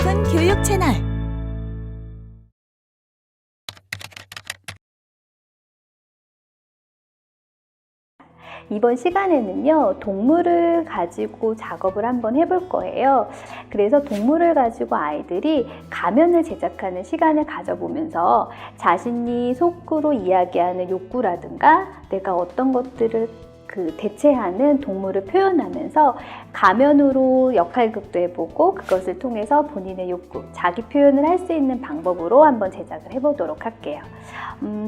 싶은 교육 채널. 이번 시간에는요, 동물을 가지고 작업을 한번 해볼 거예요. 그래서 동물을 가지고 아이들이 가면을 제작하는 시간을 가져보면서 자신이 속으로 이야기하는 욕구라든가 내가 어떤 것들을 대체하는 동물을 표현하면서 가면으로 역할극도 해보고 그것을 통해서 본인의 욕구, 자기 표현을 할 수 있는 방법으로 한번 제작을 해보도록 할게요.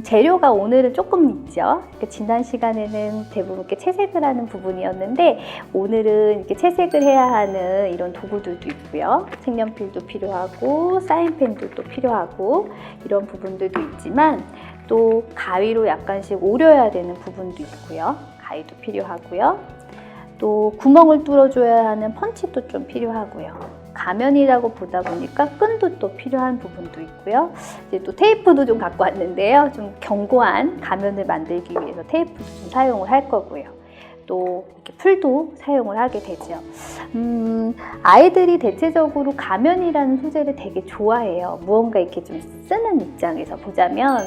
재료가 오늘은 조금 있죠. 지난 시간에는 대부분 이렇게 채색을 하는 부분이었는데 오늘은 이렇게 채색을 해야 하는 이런 도구들도 있고요. 색연필도 필요하고 사인펜도 필요하고 이런 부분들도 있지만 또 가위로 약간씩 오려야 되는 부분도 있고요. 가위도 필요하고요. 또 구멍을 뚫어줘야 하는 펀치도 좀 필요하고요. 가면이라고 보다 보니까 끈도 또 필요한 부분도 있고요. 이제 또 테이프도 좀 갖고 왔는데요. 좀 견고한 가면을 만들기 위해서 테이프도 좀 사용을 할 거고요. 또 이렇게 풀도 사용을 하게 되죠. 아이들이 대체적으로 가면이라는 소재를 되게 좋아해요. 무언가 이렇게 좀 쓰는 입장에서 보자면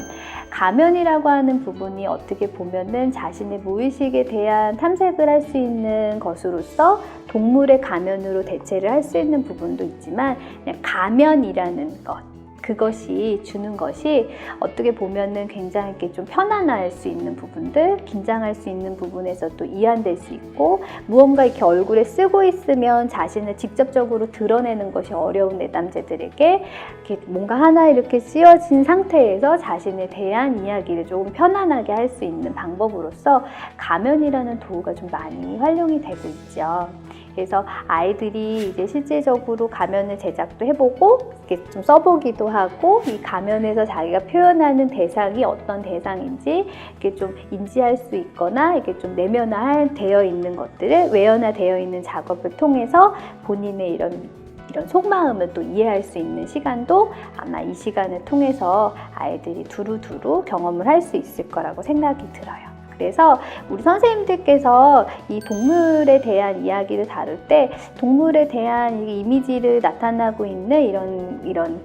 가면이라고 하는 부분이 어떻게 보면은 자신의 무의식에 대한 탐색을 할 수 있는 것으로서 동물의 가면으로 대체를 할 수 있는 부분도 있지만 그냥 가면이라는 것, 그것이 주는 것이 어떻게 보면은 굉장히 이렇게 좀 편안할 수 있는 부분들, 긴장할 수 있는 부분에서 또 이완될 수 있고 무언가 이렇게 얼굴에 쓰고 있으면 자신을 직접적으로 드러내는 것이 어려운 내담자들에게 이렇게 뭔가 하나 이렇게 쓰여진 상태에서 자신에 대한 이야기를 조금 편안하게 할 수 있는 방법으로서 가면이라는 도구가 좀 많이 활용이 되고 있죠. 그래서 아이들이 이제 실질적으로 가면을 제작도 해보고 이렇게 좀 써보기도 하고 이 가면에서 자기가 표현하는 대상이 어떤 대상인지 이렇게 좀 인지할 수 있거나 이렇게 좀 내면화되어 있는 것들을 외연화되어 있는 작업을 통해서 본인의 이런 속마음을 또 이해할 수 있는 시간도 아마 이 시간을 통해서 아이들이 두루두루 경험을 할 수 있을 거라고 생각이 들어요. 그래서 우리 선생님들께서 이 동물에 대한 이야기를 다룰 때 동물에 대한 이미지를 나타나고 있는 이런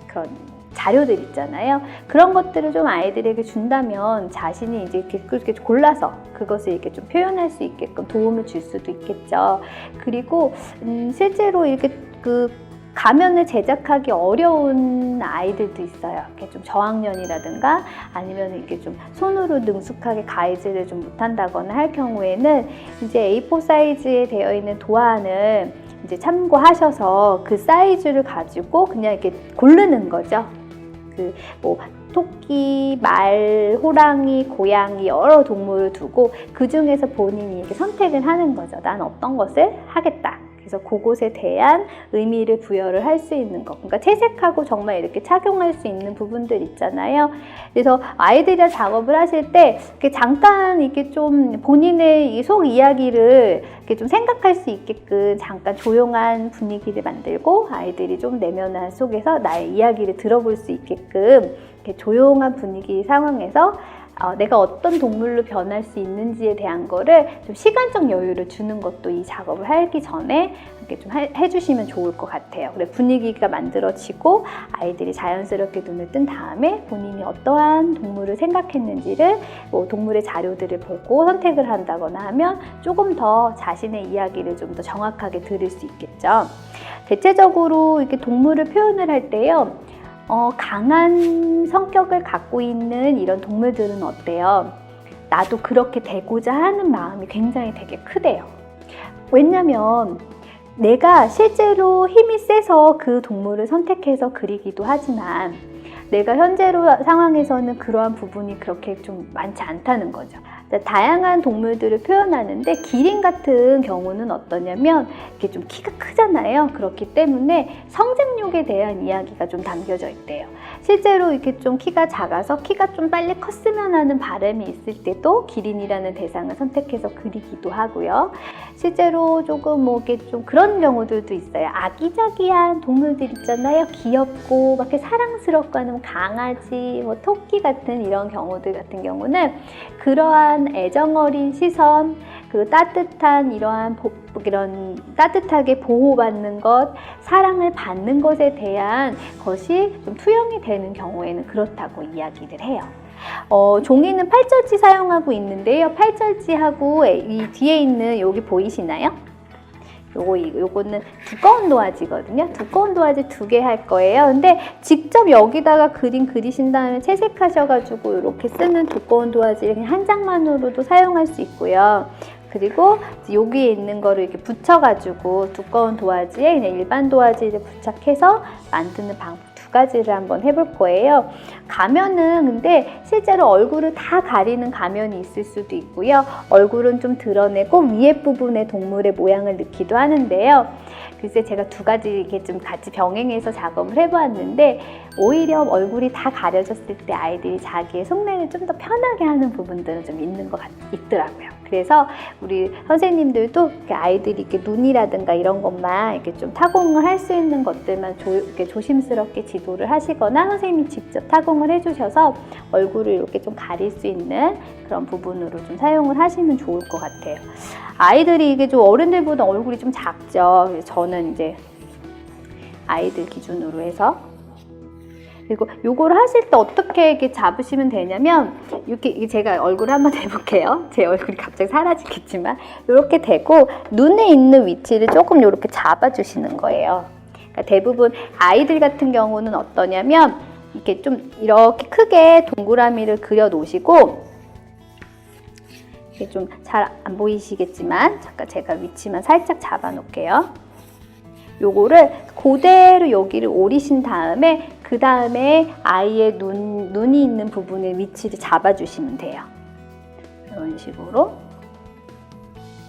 그런 자료들 있잖아요. 그런 것들을 좀 아이들에게 준다면 자신이 이제 이렇게 골라서 그것을 이렇게 좀 표현할 수 있게끔 도움을 줄 수도 있겠죠. 그리고 실제로 이렇게 가면을 제작하기 어려운 아이들도 있어요. 이렇게 좀 저학년이라든가 아니면 이렇게 좀 손으로 능숙하게 가위질을 좀 못한다거나 할 경우에는 이제 A4 사이즈에 되어 있는 도안을 이제 참고하셔서 그 사이즈를 가지고 그냥 이렇게 고르는 거죠. 토끼, 말, 호랑이, 고양이 여러 동물을 두고 그 중에서 본인이 이렇게 선택을 하는 거죠. 난 어떤 것을 하겠다. 그래서 그것에 대한 의미를 부여를 할 수 있는 것. 그러니까 채색하고 정말 이렇게 착용할 수 있는 부분들 있잖아요. 그래서 아이들이랑 작업을 하실 때 이렇게 잠깐 이렇게 좀 본인의 속 이야기를 이렇게 좀 생각할 수 있게끔 잠깐 조용한 분위기를 만들고 아이들이 좀 내면화 속에서 나의 이야기를 들어볼 수 있게끔 이렇게 조용한 분위기 상황에서 내가 어떤 동물로 변할 수 있는지에 대한 거를 좀 시간적 여유를 주는 것도 이 작업을 하기 전에 이렇게 좀 해주시면 좋을 것 같아요. 그래 분위기가 만들어지고 아이들이 자연스럽게 눈을 뜬 다음에 본인이 어떠한 동물을 생각했는지를 동물의 자료들을 보고 선택을 한다거나 하면 조금 더 자신의 이야기를 좀 더 정확하게 들을 수 있겠죠. 대체적으로 이렇게 동물을 표현을 할 때요. 강한 성격을 갖고 있는 이런 동물들은 어때요? 나도 그렇게 되고자 하는 마음이 굉장히 되게 크대요. 왜냐면 내가 실제로 힘이 세서 그 동물을 선택해서 그리기도 하지만 내가 현재로 상황에서는 그러한 부분이 그렇게 좀 많지 않다는 거죠. 다양한 동물들을 표현하는데 기린 같은 경우는 어떠냐면 이렇게 좀 키가 크잖아요. 그렇기 때문에 성장욕에 대한 이야기가 좀 담겨져 있대요. 실제로 이렇게 좀 키가 작아서 키가 좀 빨리 컸으면 하는 바람이 있을 때도 기린이라는 대상을 선택해서 그리기도 하고요. 실제로 조금 이렇게 좀 그런 경우들도 있어요. 아기자기한 동물들 있잖아요. 귀엽고 막 이렇게 사랑스럽고 하는 강아지, 토끼 같은 이런 경우들 같은 경우는 그러한 애정어린 시선, 그리고 따뜻한 이런 따뜻하게 보호받는 것, 사랑을 받는 것에 대한 것이 좀 투영이 되는 경우에는 그렇다고 이야기를 해요. 종이는 팔절지 사용하고 있는데요. 팔절지하고 이 뒤에 있는 여기 보이시나요? 요거는 두꺼운 도화지거든요. 두꺼운 도화지 2개 할 거예요. 근데 직접 여기다가 그림 그리신 다음에 채색하셔가지고 이렇게 쓰는 두꺼운 도화지 그냥 한 장만으로도 사용할 수 있고요. 그리고 여기에 있는 거를 이렇게 붙여가지고 두꺼운 도화지에 그냥 일반 도화지를 부착해서 만드는 방법 2가지를 한번 해볼 거예요. 가면은 근데 실제로 얼굴을 다 가리는 가면이 있을 수도 있고요. 얼굴은 좀 드러내고 위에 부분에 동물의 모양을 넣기도 하는데요. 글쎄 제가 2가지 이렇게 좀 같이 병행해서 작업을 해보았는데 오히려 얼굴이 다 가려졌을 때 아이들이 자기의 속내를 좀 더 편하게 하는 부분들은 좀 있는 것 있더라고요. 그래서 우리 선생님들도 아이들이 이렇게 눈이라든가 이런 것만 이렇게 좀 타공을 할 수 있는 것들만 이렇게 조심스럽게 지도를 하시거나 선생님이 직접 타공을 해주셔서 얼굴을 이렇게 좀 가릴 수 있는 그런 부분으로 좀 사용을 하시면 좋을 것 같아요. 아이들이 이게 좀 어른들보다 얼굴이 좀 작죠. 그래서 저는 이제 아이들 기준으로 해서 그리고 요거를 하실 때 어떻게 이렇게 잡으시면 되냐면 이렇게 제가 얼굴 한번 해볼게요. 제 얼굴이 갑자기 사라지겠지만 이렇게 대고 눈에 있는 위치를 조금 이렇게 잡아주시는 거예요. 그러니까 대부분 아이들 같은 경우는 어떠냐면 이렇게 좀 이렇게 크게 동그라미를 그려 놓으시고 이게 좀 잘 안 보이시겠지만 잠깐 제가 위치만 살짝 잡아 놓을게요. 요거를 그대로 여기를 오리신 다음에 그 다음에 아이의 눈이 있는 부분의 위치를 잡아주시면 돼요. 이런 식으로.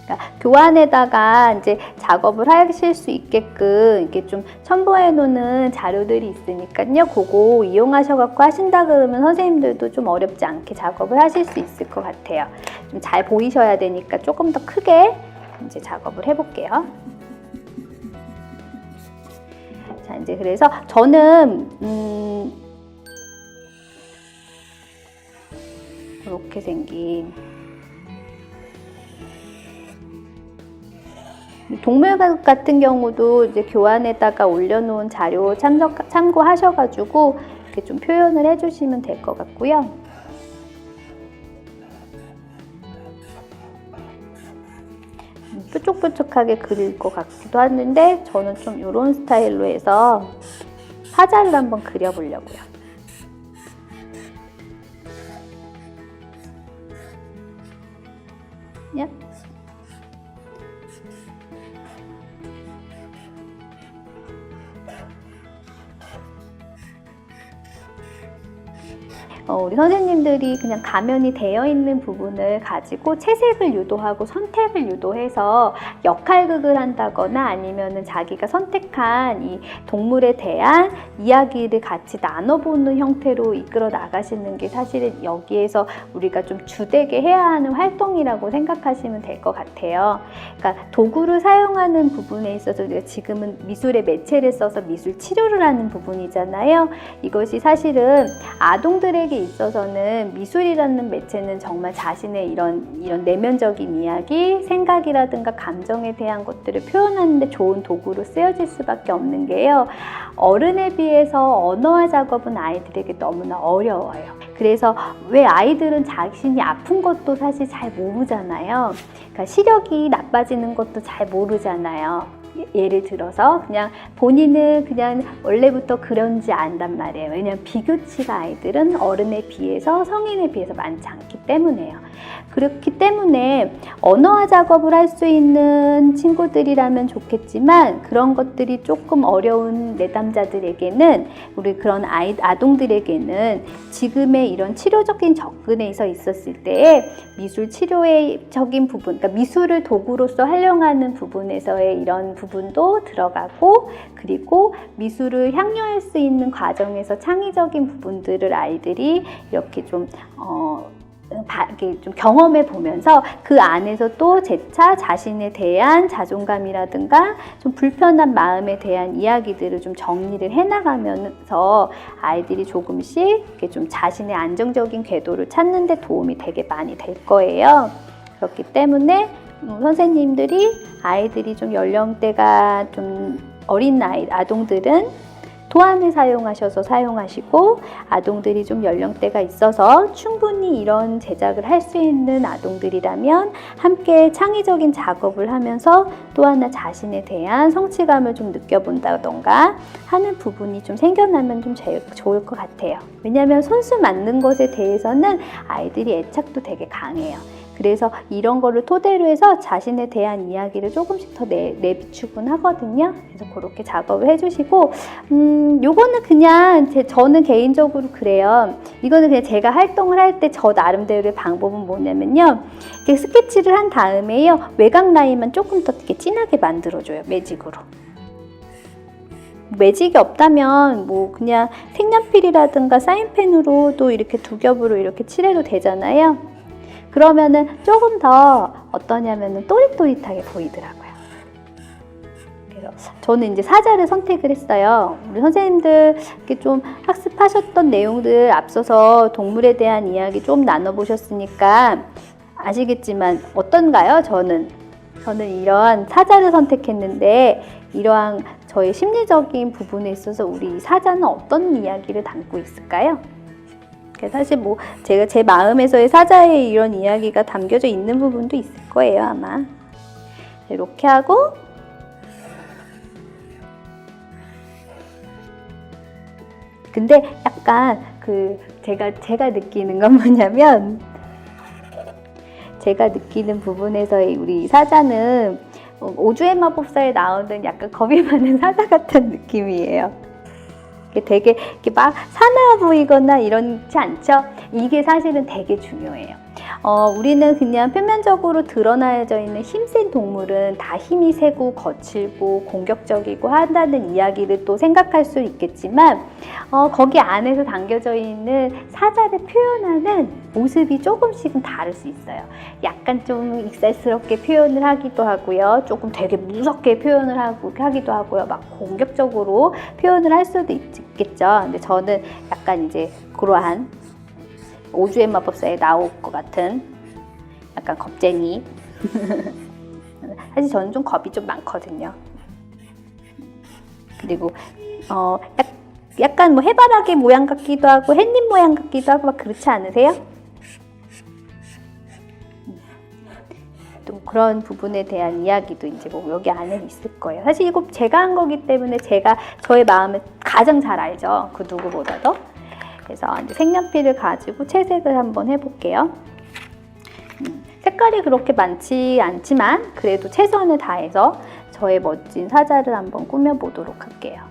그러니까 교환에다가 이제 작업을 하실 수 있게끔 이렇게 좀 첨부해 놓는 자료들이 있으니까요. 그거 이용하셔갖고 하신다 그러면 선생님들도 좀 어렵지 않게 작업을 하실 수 있을 것 같아요. 좀 잘 보이셔야 되니까 조금 더 크게 이제 작업을 해볼게요. 자, 이제 그래서 저는 이렇게 생긴 동물과학 같은 경우도 이제 교환에다가 올려놓은 자료 참고하셔가지고 이렇게 좀 표현을 해주시면 될 것 같고요. 뾰족뾰족하게 그릴 것 같기도 하는데 저는 좀 이런 스타일로 해서 화자를 한번 그려보려고요. 야. 우리 선생님들이 그냥 가면이 되어 있는 부분을 가지고 채색을 유도하고 선택을 유도해서 역할극을 한다거나 아니면은 자기가 선택한 이 동물에 대한 이야기를 같이 나눠보는 형태로 이끌어 나가시는 게 사실은 여기에서 우리가 좀 주되게 해야 하는 활동이라고 생각하시면 될 것 같아요. 그러니까 도구를 사용하는 부분에 있어서 우리가 지금은 미술의 매체를 써서 미술 치료를 하는 부분이잖아요. 이것이 사실은 아동들에게 있어서는 미술이라는 매체는 정말 자신의 이런 내면적인 이야기, 생각이라든가 감정에 대한 것들을 표현하는 데 좋은 도구로 쓰여질 수밖에 없는 게요. 어른에 비해서 언어화 작업은 아이들에게 너무나 어려워요. 그래서 왜 아이들은 자신이 아픈 것도 사실 잘 모르잖아요. 그러니까 시력이 나빠지는 것도 잘 모르잖아요. 예를 들어서 그냥 본인은 그냥 원래부터 그런지 안단 말이에요. 왜냐하면 비교치가 아이들은 어른에 비해서 성인에 비해서 많지 않기 때문에요. 그렇기 때문에 언어화 작업을 할 수 있는 친구들이라면 좋겠지만 그런 것들이 조금 어려운 내담자들에게는 우리 그런 아동들에게는 지금의 이런 치료적인 접근에서 있었을 때에 미술 치료적인 부분, 그러니까 미술을 도구로서 활용하는 부분에서의 이런 부분도 들어가고 그리고 미술을 향유할 수 있는 과정에서 창의적인 부분들을 아이들이 이렇게 좀 경험해 보면서 그 안에서 또 재차 자신에 대한 자존감이라든가 좀 불편한 마음에 대한 이야기들을 좀 정리를 해나가면서 아이들이 조금씩 이렇게 좀 자신의 안정적인 궤도를 찾는 데 도움이 되게 많이 될 거예요. 그렇기 때문에 선생님들이 아이들이 좀 연령대가 좀 어린 아동들은 도안을 사용하시고 아동들이 좀 연령대가 있어서 충분히 이런 제작을 할 수 있는 아동들이라면 함께 창의적인 작업을 하면서 또 하나 자신에 대한 성취감을 좀 느껴본다던가 하는 부분이 좀 생겨나면 좀 제일 좋을 것 같아요. 왜냐하면 손수 만든 것에 대해서는 아이들이 애착도 되게 강해요. 그래서 이런 거를 토대로 해서 자신에 대한 이야기를 조금씩 더 내비추곤 하거든요. 그래서 그렇게 작업을 해주시고, 요거는 그냥 저는 개인적으로 그래요. 이거는 그냥 제가 활동을 할 때 저 나름대로의 방법은 뭐냐면요. 이렇게 스케치를 한 다음에요. 외곽 라인만 조금 더 이렇게 진하게 만들어줘요. 매직으로. 매직이 없다면 뭐 그냥 색연필이라든가 사인펜으로도 이렇게 두 겹으로 이렇게 칠해도 되잖아요. 그러면은 조금 더 어떠냐면은 또릿또릿하게 보이더라고요. 그래서 저는 이제 사자를 선택을 했어요. 우리 선생님들 이렇게 좀 학습하셨던 내용들 앞서서 동물에 대한 이야기 좀 나눠보셨으니까 아시겠지만 어떤가요? 저는 이런 사자를 선택했는데 이러한 저의 심리적인 부분에 있어서 우리 사자는 어떤 이야기를 담고 있을까요? 사실 뭐 제가 제 마음에서의 사자의 이런 이야기가 담겨져 있는 부분도 있을 거예요, 아마. 이렇게 하고 근데 약간 제가 느끼는 건 뭐냐면 제가 느끼는 부분에서의 우리 사자는 오주의 마법사에 나오는 약간 겁이 많은 사자 같은 느낌이에요. 되게 이렇게 막 사나워 보이거나 이렇지 않죠? 이게 사실은 되게 중요해요. 우리는 그냥 표면적으로 드러나져 있는 힘센 동물은 다 힘이 세고 거칠고 공격적이고 한다는 이야기를 또 생각할 수 있겠지만 거기 안에서 담겨져 있는 사자를 표현하는 모습이 조금씩은 다를 수 있어요. 약간 좀 익살스럽게 표현을 하기도 하고요. 조금 되게 무섭게 표현을 하기도 하고요. 막 공격적으로 표현을 할 수도 있겠죠. 근데 저는 약간 이제 그러한 오주의 마법사에 나올 것 같은 약간 겁쟁이. 사실 저는 좀 겁이 좀 많거든요. 그리고 약간 뭐 해바라기 모양 같기도 하고 햇님 모양 같기도 하고 막 그렇지 않으세요? 또 그런 부분에 대한 이야기도 이제 뭐 여기 안에 있을 거예요. 사실 이거 제가 한 거기 때문에 제가 저의 마음을 가장 잘 알죠. 그 누구보다도. 그래서 이제 색연필을 가지고 채색을 한번 해볼게요. 색깔이 그렇게 많지 않지만 그래도 최선을 다해서 저의 멋진 사자를 한번 꾸며보도록 할게요.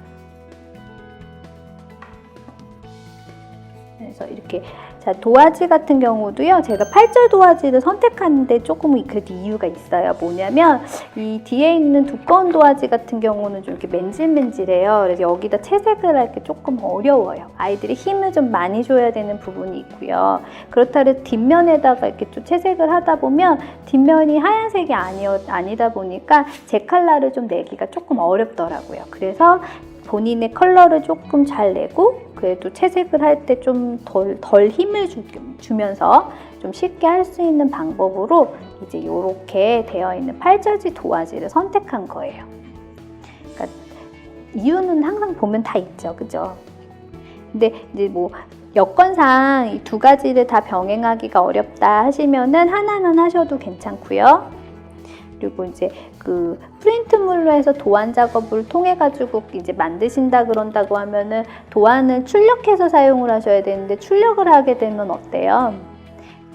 그래서 이렇게 자, 도화지 같은 경우도요. 제가 8절 도화지를 선택하는데 조금 그 이유가 있어요. 뭐냐면 이 뒤에 있는 두꺼운 도화지 같은 경우는 좀 이렇게 맨질맨질해요. 그래서 여기다 채색을 할 게 조금 어려워요. 아이들이 힘을 좀 많이 줘야 되는 부분이 있고요. 그렇다 해서 뒷면에다가 이렇게 좀 채색을 하다 보면 뒷면이 하얀색이 아니다 보니까 제 컬러를 좀 내기가 조금 어렵더라고요. 그래서 본인의 컬러를 조금 잘 내고 그래도 채색을 할 때 좀 덜 힘을 주면서 좀 쉽게 할 수 있는 방법으로 이제 이렇게 되어 있는 8자지 도화지를 선택한 거예요. 그러니까 이유는 항상 보면 다 있죠, 그죠? 근데 이제 뭐 여건상 이 두 가지를 다 병행하기가 어렵다 하시면은 하나만 하셔도 괜찮고요. 그리고 이제 그 프린트물로 해서 도안 작업을 통해 가지고 이제 만드신다 그런다고 하면은 도안을 출력해서 사용을 하셔야 되는데 출력을 하게 되면 어때요?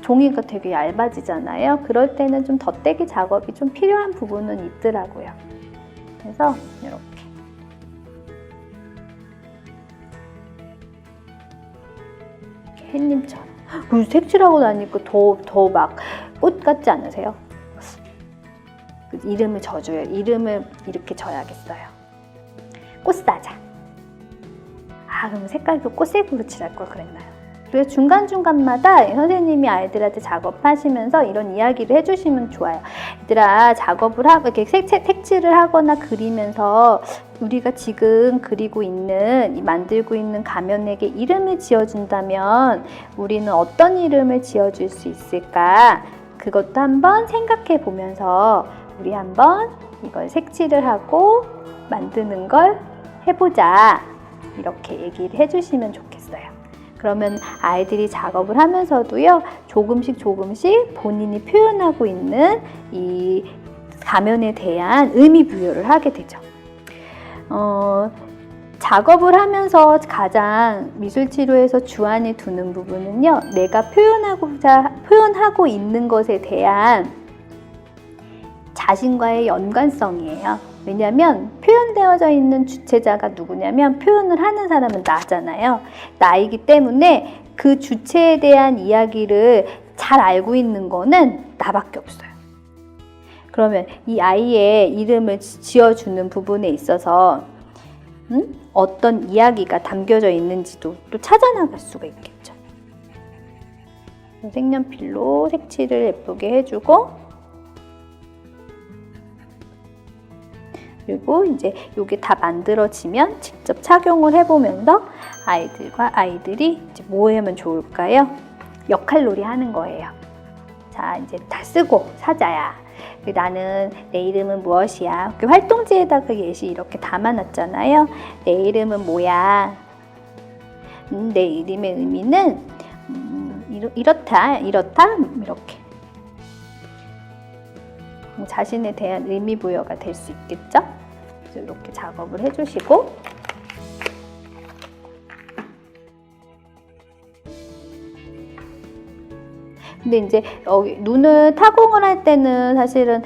종이가 되게 얇아지잖아요. 그럴 때는 좀 덧대기 작업이 좀 필요한 부분은 있더라고요. 그래서 이렇게 햇님처럼. 그리고 색칠하고 나니까 더 막 꽃 같지 않으세요? 이름을 져줘요. 이름을 이렇게 져야겠어요. 꽃사자. 그럼 색깔도 꽃색으로 칠할 걸 그랬나요? 그래서 중간중간마다 선생님이 아이들한테 작업하시면서 이런 이야기를 해주시면 좋아요. 얘들아, 작업을 하고 이렇게 색칠을 하거나 그리면서 우리가 지금 만들고 있는 가면에게 이름을 지어준다면 우리는 어떤 이름을 지어줄 수 있을까? 그것도 한번 생각해 보면서 우리 한번 이걸 색칠을 하고 만드는 걸 해보자. 이렇게 얘기를 해주시면 좋겠어요. 그러면 아이들이 작업을 하면서도요, 조금씩 본인이 표현하고 있는 이 가면에 대한 의미 부여를 하게 되죠. 작업을 하면서 가장 미술치료에서 주안에 두는 부분은요, 내가 표현하고 있는 것에 대한 자신과의 연관성이에요. 왜냐하면 표현되어져 있는 주체자가 누구냐면 표현을 하는 사람은 나잖아요. 나이기 때문에 그 주체에 대한 이야기를 잘 알고 있는 거는 나밖에 없어요. 그러면 이 아이의 이름을 지어주는 부분에 있어서 어떤 이야기가 담겨져 있는지도 또 찾아나갈 수가 있겠죠. 색연필로 색칠을 예쁘게 해주고, 그리고 이제 이게 다 만들어지면 직접 착용을 해보면서 아이들이 이제 뭐 하면 좋을까요? 역할놀이 하는 거예요. 자, 이제 다 쓰고 사자야. 나는 내 이름은 무엇이야? 활동지에다가 예시 이렇게 담아놨잖아요. 내 이름은 뭐야? 내 이름의 의미는 이렇다 이렇게 자신에 대한 의미 부여가 될 수 있겠죠? 그래서 이렇게 작업을 해주시고, 근데 이제 눈을 타공을 할 때는 사실은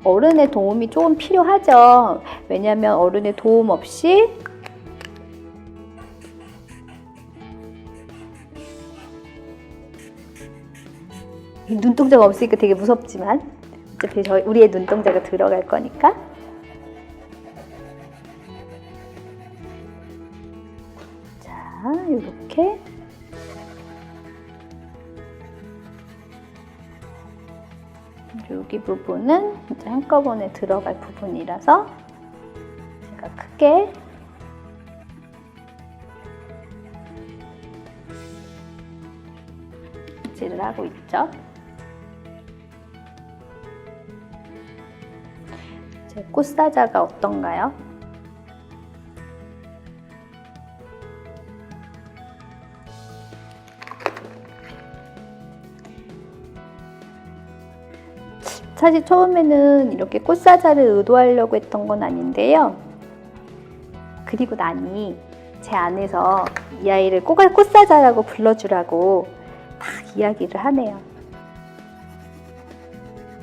어른의 도움이 조금 필요하죠. 왜냐하면 어른의 도움 없이 눈동자가 없으니까 되게 무섭지만 어차피 우리의 눈동자가 들어갈 거니까. 자, 이렇게 여기 부분은 이제 한꺼번에 들어갈 부분이라서 제가 크게 칠을 하고 있죠. 제 꽃사자가 어떤가요? 사실 처음에는 이렇게 꽃사자를 의도하려고 했던 건 아닌데요. 그리고 나니 제 안에서 이 아이를 꼭 꽃사자라고 불러주라고 막 이야기를 하네요.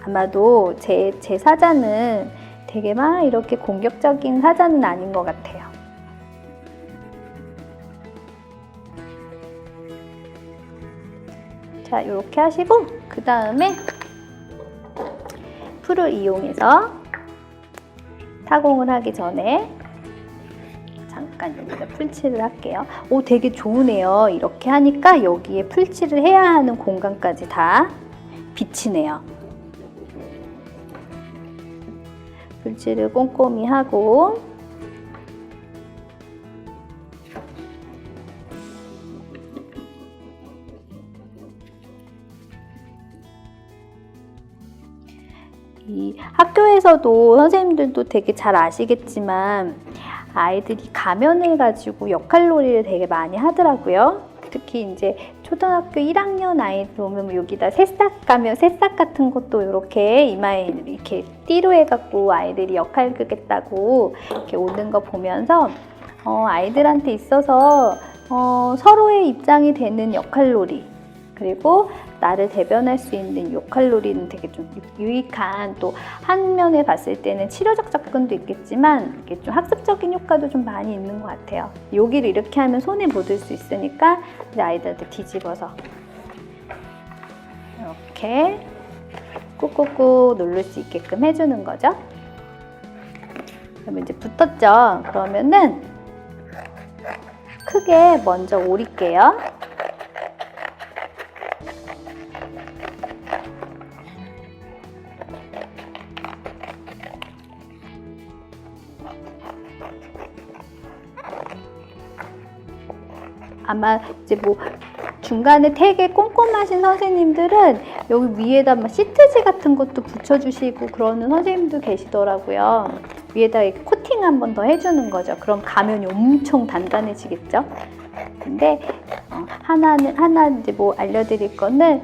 아마도 제 사자는 되게 막 이렇게 공격적인 사자는 아닌 것 같아요. 자, 이렇게 하시고 그 다음에 풀을 이용해서 타공을 하기 전에 잠깐 여기다 풀칠을 할게요. 오, 되게 좋으네요. 이렇게 하니까 여기에 풀칠을 해야 하는 공간까지 다 비치네요. 풀칠을 꼼꼼히 하고, 이 학교에서도 선생님들도 되게 잘 아시겠지만 아이들이 가면을 가지고 역할놀이를 되게 많이 하더라고요. 특히 이제 초등학교 1학년 아이들 보면 여기다 새싹 가면, 새싹 같은 것도 이렇게 이마에 이렇게 띠로 해갖고 아이들이 역할 끄겠다고 이렇게 오는 거 보면서 아이들한테 있어서 서로의 입장이 되는 역할놀이, 그리고 나를 대변할 수 있는 역할놀이는 되게 좀 유익한, 또 한 면에 봤을 때는 치료적 접근도 있겠지만 이게 좀 학습적인 효과도 좀 많이 있는 것 같아요. 여기를 이렇게 하면 손에 묻을 수 있으니까 이제 아이들한테 뒤집어서 이렇게 꾹꾹꾹 누를 수 있게끔 해주는 거죠. 그러면 이제 붙었죠? 그러면은 크게 먼저 오릴게요. 아마 이제 뭐 중간에 되게 꼼꼼하신 선생님들은 여기 위에다 막 시트지 같은 것도 붙여주시고 그러는 선생님도 계시더라고요. 위에다 이렇게 코팅 한 번 더 해주는 거죠. 그럼 가면이 엄청 단단해지겠죠? 근데 하나 이제 뭐 알려드릴 거는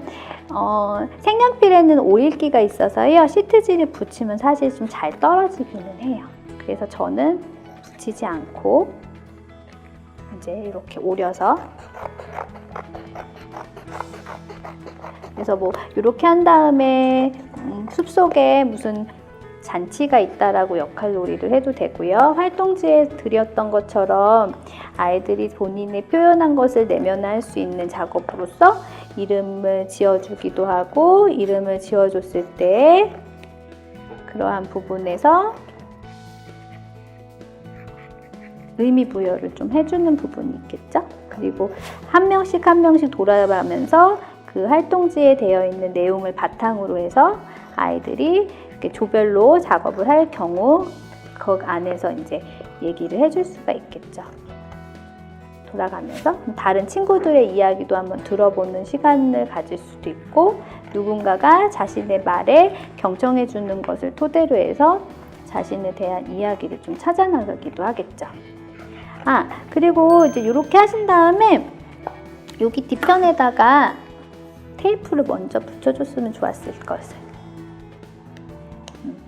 색연필에는 오일기가 있어서요. 시트지를 붙이면 사실 좀 잘 떨어지기는 해요. 그래서 저는 붙이지 않고 이제 이렇게 오려서, 그래서 뭐 이렇게 한 다음에 숲속에 무슨 잔치가 있다라고 역할놀이를 해도 되고요. 활동지에 드렸던 것처럼 아이들이 본인이 표현한 것을 내면할 수 있는 작업으로서 이름을 지어주기도 하고, 이름을 지어줬을 때 그러한 부분에서 의미 부여를 좀 해주는 부분이 있겠죠. 그리고 한 명씩 한 명씩 돌아가면서 그 활동지에 되어 있는 내용을 바탕으로 해서 아이들이 이렇게 조별로 작업을 할 경우 그 안에서 이제 얘기를 해줄 수가 있겠죠. 돌아가면서 다른 친구들의 이야기도 한번 들어보는 시간을 가질 수도 있고, 누군가가 자신의 말에 경청해 주는 것을 토대로 해서 자신에 대한 이야기를 좀 찾아나가기도 하겠죠. 그리고 이제 이렇게 하신 다음에 여기 뒤편에다가 테이프를 먼저 붙여줬으면 좋았을 것을.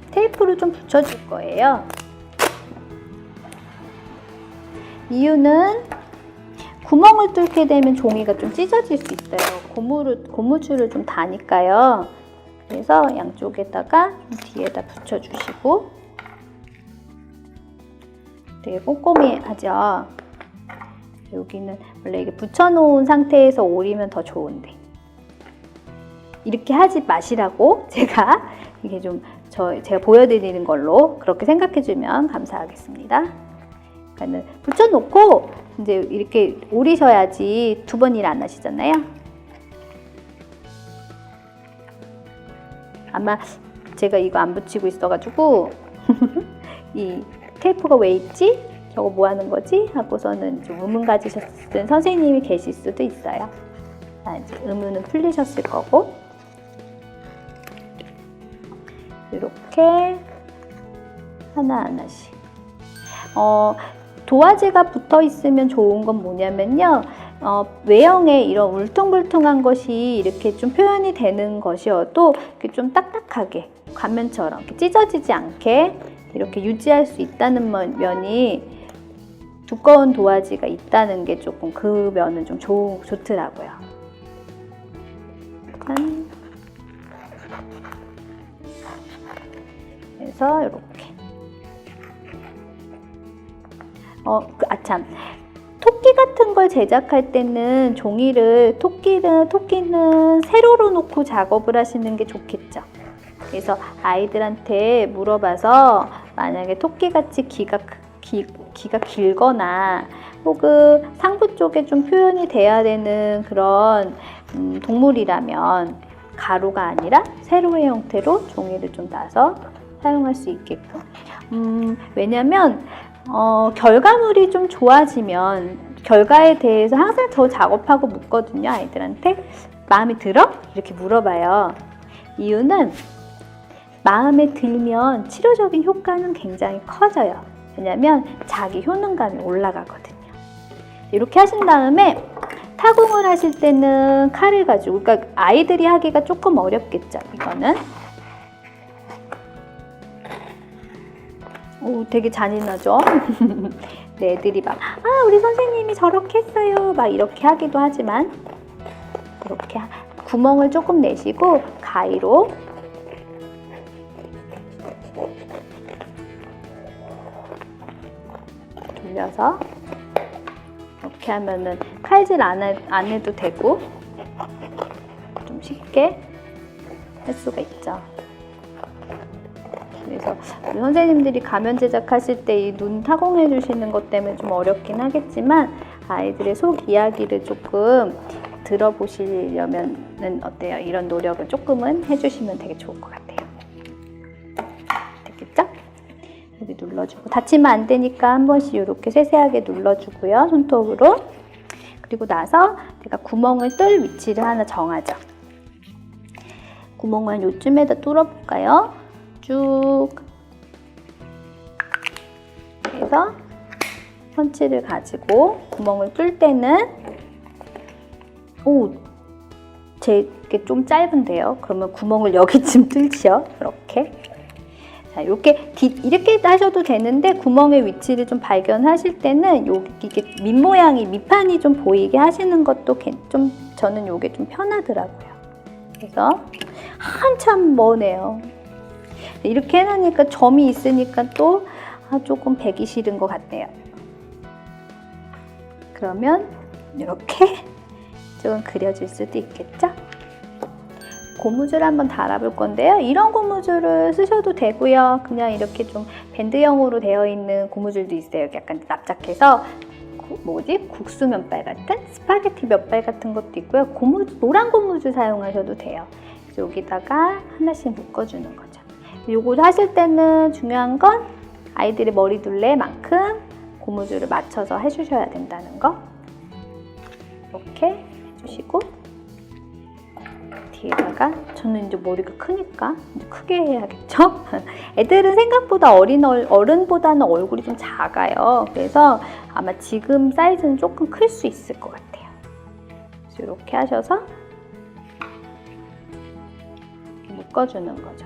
테이프를 좀 붙여줄 거예요. 이유는 구멍을 뚫게 되면 종이가 좀 찢어질 수 있어요. 고무줄을 좀 다니까요. 그래서 양쪽에다가 뒤에다 붙여주시고, 되게 꼼꼼히 하죠. 여기는 원래 이게 붙여놓은 상태에서 오리면 더 좋은데 이렇게 하지 마시라고 제가 이게 좀 제가 보여드리는 걸로 그렇게 생각해주면 감사하겠습니다. 그러니까 붙여놓고 이제 이렇게 오리셔야지 두 번 일 안 하시잖아요. 아마 제가 이거 안 붙이고 있어가지고 이 테이프가 왜 있지? 저거 뭐 하는 거지? 하고서는 좀 의문 가지셨던 선생님이 계실 수도 있어요. 이제 의문은 풀리셨을 거고, 이렇게 하나하나씩. 도화지가 붙어 있으면 좋은 건 뭐냐면요. 외형에 이런 울퉁불퉁한 것이 이렇게 좀 표현이 되는 것이어도 이렇게 좀 딱딱하게 가면처럼 이렇게 찢어지지 않게 이렇게 유지할 수 있다는 면이, 두꺼운 도화지가 있다는 게 조금 그 면은 좀 좋더라고요. 그래서 이렇게. 참. 토끼 같은 걸 제작할 때는 토끼는 세로로 놓고 작업을 하시는 게 좋겠죠. 그래서 아이들한테 물어봐서 만약에 토끼같이 귀가 길거나 혹은 상부 쪽에 좀 표현이 돼야 되는 그런 동물이라면 가로가 아니라 세로의 형태로 종이를 좀 놔서 사용할 수 있게끔. 왜냐면 결과물이 좀 좋아지면, 결과에 대해서 항상 저 작업하고 묻거든요. 아이들한테 마음에 들어? 이렇게 물어봐요. 이유는 마음에 들면 치료적인 효과는 굉장히 커져요. 왜냐면 자기 효능감이 올라가거든요. 이렇게 하신 다음에 타공을 하실 때는 칼을 가지고, 그러니까 아이들이 하기가 조금 어렵겠죠. 이거는 되게 잔인하죠. 네, 애들이 막 우리 선생님이 저렇게 했어요 막 이렇게 하기도 하지만, 이렇게 구멍을 조금 내시고 가위로 돌려서 이렇게 하면은 칼질 안 해도 되고 좀 쉽게 할 수가 있죠. 그래서 우리 선생님들이 가면 제작하실 때 이 눈 타공해 주시는 것 때문에 좀 어렵긴 하겠지만, 아이들의 속 이야기를 조금 들어보시려면 어때요? 이런 노력을 조금은 해주시면 되게 좋을 것 같아요. 됐겠죠? 여기 눌러주고, 다치면 안 되니까 한 번씩 이렇게 세세하게 눌러주고요, 손톱으로. 그리고 나서 제가 구멍을 뚫을 위치를 하나 정하죠. 구멍을 한 요쯤에다 뚫어볼까요? 쭉 해서 펀치를 가지고 구멍을 뚫을 때는 제게 좀 짧은데요. 그러면 구멍을 여기쯤 뚫지요. 이렇게. 자, 이렇게 하셔도 되는데 구멍의 위치를 좀 발견하실 때는 이게 밑판이 좀 보이게 하시는 것도 좀 저는 이게 좀 편하더라고요. 그래서 한참 머네요. 이렇게 해놓으니까 점이 있으니까 또 조금 배기 싫은 것 같네요. 그러면 이렇게 좀 그려줄 수도 있겠죠? 고무줄 한번 달아볼 건데요. 이런 고무줄을 쓰셔도 되고요. 그냥 이렇게 좀 밴드형으로 되어 있는 고무줄도 있어요. 약간 납작해서 국수 면발 같은 스파게티 면발 같은 것도 있고요. 노란 고무줄 사용하셔도 돼요. 그래서 여기다가 하나씩 묶어주는 거죠. 요거 하실 때는 중요한 건 아이들의 머리둘레만큼 고무줄을 맞춰서 해주셔야 된다는 거. 이렇게 해주시고 뒤에다가 저는 이제 머리가 크니까 이제 크게 해야겠죠? 애들은 생각보다 어른보다는 얼굴이 좀 작아요. 그래서 아마 지금 사이즈는 조금 클 수 있을 것 같아요. 그래서 이렇게 하셔서 묶어주는 거죠.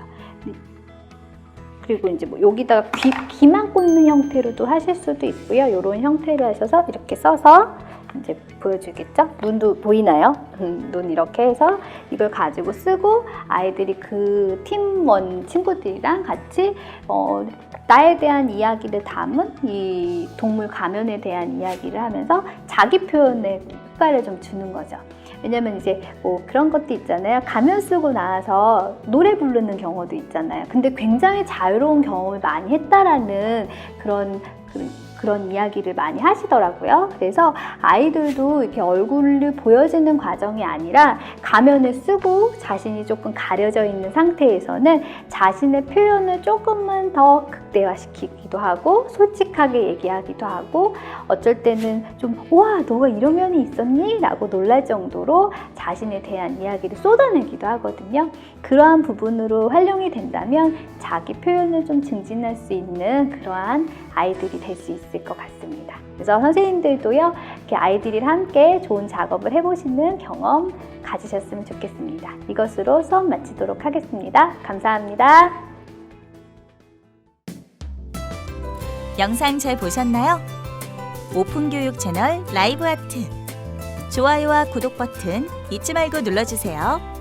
그리고 이제 여기다가 귀만 꽂는 형태로도 하실 수도 있고요. 이런 형태로 하셔서 이렇게 써서 이제 보여주겠죠? 눈도 보이나요? 눈 이렇게 해서 이걸 가지고 쓰고 아이들이 그 팀원 친구들이랑 같이 나에 대한 이야기를 담은 이 동물 가면에 대한 이야기를 하면서 자기 표현에 효과를 좀 주는 거죠. 왜냐면 이제 그런 것도 있잖아요. 가면 쓰고 나와서 노래 부르는 경우도 있잖아요. 근데 굉장히 자유로운 경험을 많이 했다라는 그런 이야기를 많이 하시더라고요. 그래서 아이들도 이렇게 얼굴을 보여지는 과정이 아니라 가면을 쓰고 자신이 조금 가려져 있는 상태에서는 자신의 표현을 조금은 더 극대화시키기도 하고 솔직하게 얘기하기도 하고 어쩔 때는 좀 와, 너가 이런 면이 있었니? 라고 놀랄 정도로 자신에 대한 이야기를 쏟아내기도 하거든요. 그러한 부분으로 활용이 된다면 자기 표현을 좀 증진할 수 있는 그러한 아이들이 될 수 있을 것 같습니다. 그래서 선생님들도요, 이렇게 아이들이랑 함께 좋은 작업을 해보시는 경험 가지셨으면 좋겠습니다. 이것으로 수업 마치도록 하겠습니다. 감사합니다. 영상 잘 보셨나요? 오픈교육 채널 라이브 아트. 좋아요와 구독 버튼 잊지 말고 눌러주세요.